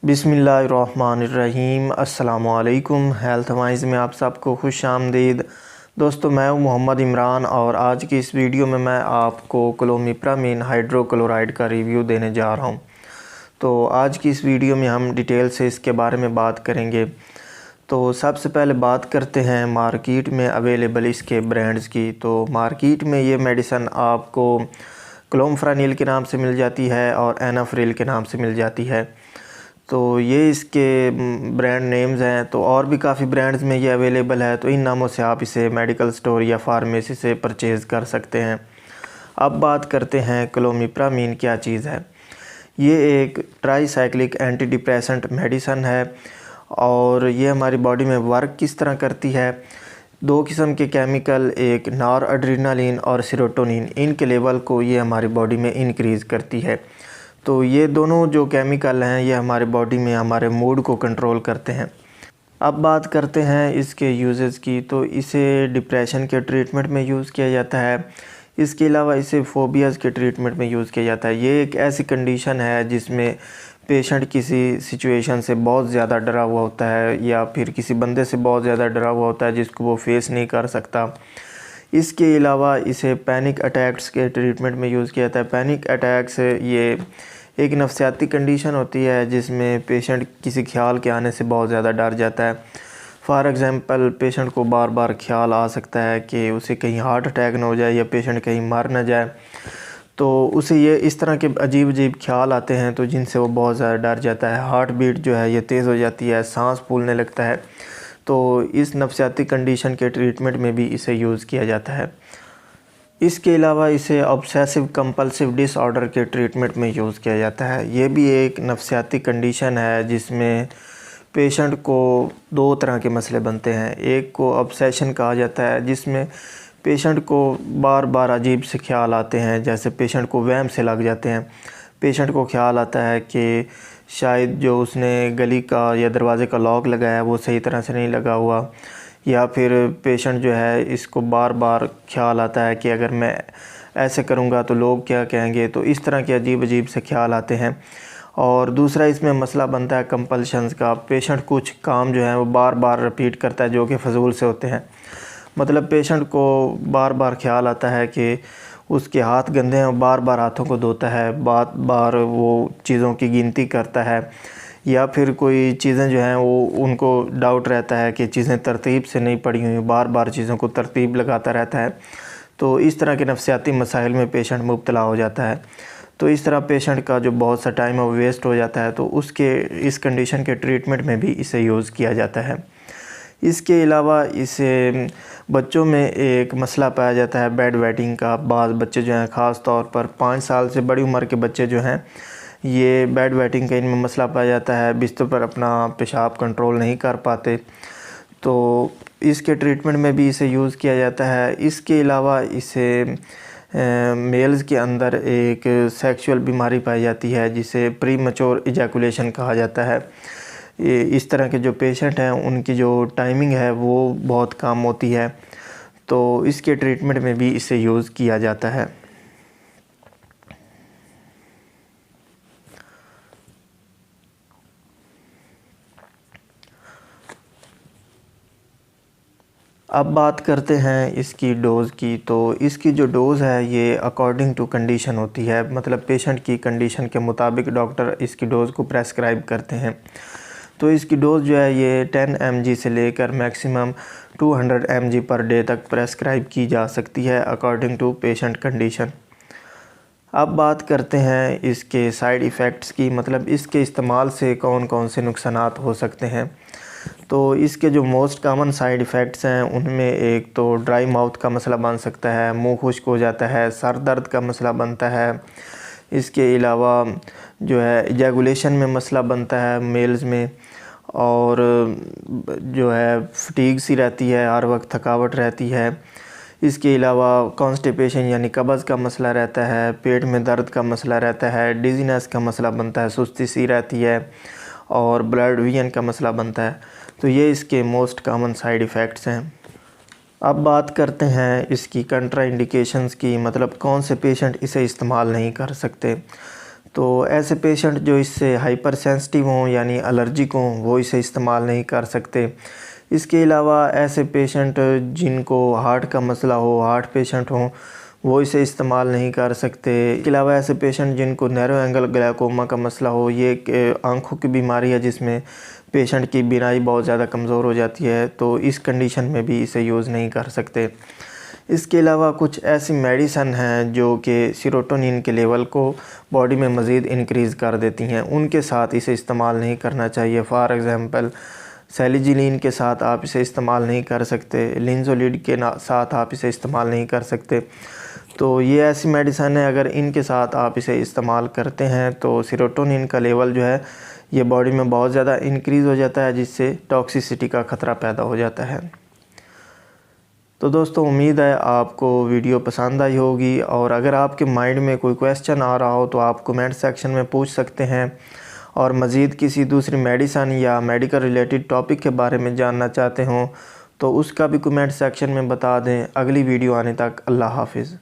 बिस्मिल्लाहिर्रहमानिर्रहीम। अस्सलामुअलैकुम। Health wise में आप सबको खुश आमदीद। दोस्तों, मैं हूं मोहम्मद इमरान और आज की इस वीडियो में मैं आपको क्लोमिप्रामीन हाइड्रोक्लोराइड का रिव्यू देने जा रहा हूं। तो आज की इस वीडियो में हम डिटेल से इसके बारे में बात करेंगे। तो सबसे पहले बात करते हैं मार्केट में अवेलेबल इसके ब्रांड्स की। तो मार्केट में ये मेडिसन आपको क्लोम्फ्रानिल के नाम से मिल जाती है और एनाफ्रिल के नाम से मिल जाती है। तो ये इसके ब्रांड नेम्स हैं। तो और भी काफ़ी ब्रांड्स में ये अवेलेबल है, तो इन नामों से आप इसे मेडिकल स्टोर या फार्मेसी से परचेज़ कर सकते हैं। अब बात करते हैं क्लोमिप्रामीन क्या चीज़ है। ये एक ट्राईसाइक्लिक एंटी डिप्रेसेंट मेडिसन है और ये हमारी बॉडी में वर्क किस तरह करती है। दो किस्म के केमिकल, एक नॉर एड्रेनालिन और सेरोटोनिन, इनके लेवल को ये हमारी बॉडी में इंक्रीज़ करती है। तो ये दोनों जो केमिकल हैं ये हमारे बॉडी में हमारे मूड को कंट्रोल करते हैं। अब बात करते हैं इसके यूजेस की। तो इसे डिप्रेशन के ट्रीटमेंट में यूज़ किया जाता है। इसके अलावा इसे फोबियाज़ के ट्रीटमेंट में यूज़ किया जाता है। ये एक ऐसी कंडीशन है जिसमें पेशेंट किसी सिचुएशन से बहुत ज़्यादा डरा हुआ होता है या फिर किसी बंदे से बहुत ज़्यादा डरा हुआ होता है जिसको वो फेस नहीं कर सकता। इसके अलावा इसे पैनिक अटैक्स के ट्रीटमेंट में यूज़ किया जाता है। पैनिक अटैक्स ये एक नफसियाती कंडीशन होती है जिसमें पेशेंट किसी ख्याल के आने से बहुत ज़्यादा डर जाता है। फॉर एग्ज़ाम्पल, पेशेंट को बार बार ख्याल आ सकता है कि उसे कहीं हार्ट अटैक ना हो जाए या पेशेंट कहीं मर ना जाए। तो उसे ये इस तरह के अजीब अजीब ख्याल आते हैं तो जिनसे वो बहुत ज़्यादा डर जाता है। हार्ट बीट जो है ये तेज़ हो जाती है, सांस फूलने लगता है। तो इस नफसियाती कंडीशन के ट्रीटमेंट में भी इसे यूज़ किया जाता है। इसके अलावा इसे ऑब्सेसिव कंपल्सिव डिसऑर्डर के ट्रीटमेंट में यूज़ किया जाता है। ये भी एक नफसियाती कंडीशन है जिसमें पेशेंट को दो तरह के मसले बनते हैं। एक को ऑब्सेशन कहा जाता है जिसमें पेशेंट को बार बार अजीब से ख्याल आते हैं, जैसे पेशेंट को वहम से लग जाते हैं। पेशेंट को ख्याल आता है कि शायद जो उसने गली का या दरवाज़े का लॉक लगाया है वो सही तरह से नहीं लगा हुआ, या फिर पेशेंट जो है इसको बार बार ख्याल आता है कि अगर मैं ऐसे करूँगा तो लोग क्या कहेंगे। तो इस तरह के अजीब अजीब से ख्याल आते हैं। और दूसरा इसमें मसला बनता है कंपल्शंस का। पेशेंट कुछ काम जो है वो बार बार रिपीट करता है जो कि फ़जूल से होते हैं। मतलब पेशेंट को बार बार ख्याल आता है कि उसके हाथ गंदे हैं, बार बार हाथों को धोता है, बार बार वो चीज़ों की गिनती करता है, या फिर कोई चीज़ें जो हैं वो उनको डाउट रहता है कि चीज़ें तरतीब से नहीं पड़ी हुई, बार बार चीज़ों को तरतीब लगाता रहता है। तो इस तरह के नफसियाती मसाइल में पेशेंट मुब्तला हो जाता है। तो इस तरह पेशेंट का जो बहुत सा टाइम है वो वेस्ट हो जाता है। तो उसके इस कंडीशन के ट्रीटमेंट में भी इसे यूज़ किया जाता है। इसके अलावा इसे बच्चों में एक मसला पाया जाता है बेड वेटिंग का। बाज़ बच्चे जो हैं, ख़ास तौर पर 5 साल से बड़ी उम्र के बच्चे जो हैं, ये बेड वेटिंग का इनमें मसला पाया जाता है, बिस्तर पर अपना पेशाब कंट्रोल नहीं कर पाते। तो इसके ट्रीटमेंट में भी इसे यूज़ किया जाता है। इसके अलावा इसे मेल्स के अंदर एक सेक्सुअल बीमारी पाई जाती है जिसे प्रीमैच्योर इजैकुलेशन कहा जाता है। इस तरह के जो पेशेंट हैं उनकी जो टाइमिंग है वो बहुत कम होती है। तो इसके ट्रीटमेंट में भी इसे यूज़ किया जाता है। अब बात करते हैं इसकी डोज़ की। तो इसकी जो डोज़ है ये अकॉर्डिंग टू कंडीशन होती है। मतलब पेशेंट की कंडीशन के मुताबिक डॉक्टर इसकी डोज़ को प्रेस्क्राइब करते हैं। तो इसकी डोज़ जो है ये 10 mg से लेकर मैक्सिमम 200 mg पर डे तक प्रेस्क्राइब की जा सकती है अकॉर्डिंग टू पेशेंट कंडीशन। अब बात करते हैं इसके साइड इफ़ेक्ट्स की। मतलब इसके इस्तेमाल से कौन कौन से नुकसानात हो सकते हैं। तो इसके जो मोस्ट कॉमन साइड इफ़ेक्ट्स हैं उनमें एक तो ड्राई माउथ का मसला बन सकता है, मुंह खुश्क हो जाता है, सर दर्द का मसला बनता है। इसके अलावा जो है इजैकुलेशन में मसला बनता है मेल्स में, और जो है फटीग सी रहती है, हर वक्त थकावट रहती है। इसके अलावा कॉन्स्टिपेशन यानी कब्ज़ का मसला रहता है, पेट में दर्द का मसला रहता है, डिज़ीनेस का मसला बनता है, सुस्ती सी रहती है, और ब्लड विजन का मसला बनता है। तो ये इसके मोस्ट कॉमन साइड इफ़ेक्ट्स हैं। अब बात करते हैं इसकी कंट्रा इंडिकेशंस की। मतलब कौन से पेशेंट इसे इस्तेमाल नहीं कर सकते। तो ऐसे पेशेंट जो इससे हाइपर सेंसिटिव हों यानी एलर्जिक हों वो इसे इस्तेमाल नहीं कर सकते। इसके अलावा ऐसे पेशेंट जिनको हार्ट का मसला हो, हार्ट पेशेंट हों, वो इसे इस्तेमाल नहीं कर सकते। इसके अलावा ऐसे पेशेंट जिनको नैरो एंगल ग्लाइकोमा का मसला हो, ये एक आँखों की बीमारी है जिसमें पेशेंट की बीनाई बहुत ज़्यादा कमज़ोर हो जाती है, तो इस कंडीशन में भी इसे यूज़ नहीं कर सकते। इसके अलावा कुछ ऐसी मेडिसन हैं जो कि सेरोटोनिन के लेवल को बॉडी में मज़ीद इंक्रीज़ कर देती हैं, उनके साथ इसे इस्तेमाल नहीं करना चाहिए। फॉर एग्ज़ाम्पल सेलिजिलिन के साथ आप इसे इस्तेमाल नहीं कर सकते, लिंजोलिड के साथ आप इसे इस्तेमाल नहीं कर सकते। तो ये ऐसी मेडिसन है, अगर इनके साथ आप इसे इस्तेमाल करते हैं तो सेरोटोनिन का लेवल जो है ये बॉडी में बहुत ज़्यादा इंक्रीज़ हो जाता है, जिससे टॉक्सिसिटी का ख़तरा पैदा हो जाता है। तो दोस्तों उम्मीद है आपको वीडियो पसंद आई होगी, और अगर आपके माइंड में कोई क्वेश्चन आ रहा हो तो आप कमेंट सेक्शन में पूछ सकते हैं, और मज़ीद किसी दूसरी मेडिसन या मेडिकल रिलेटेड टॉपिक के बारे में जानना चाहते हों तो उसका भी कमेंट सेक्शन में बता दें। अगली वीडियो आने तक अल्लाह हाफिज़।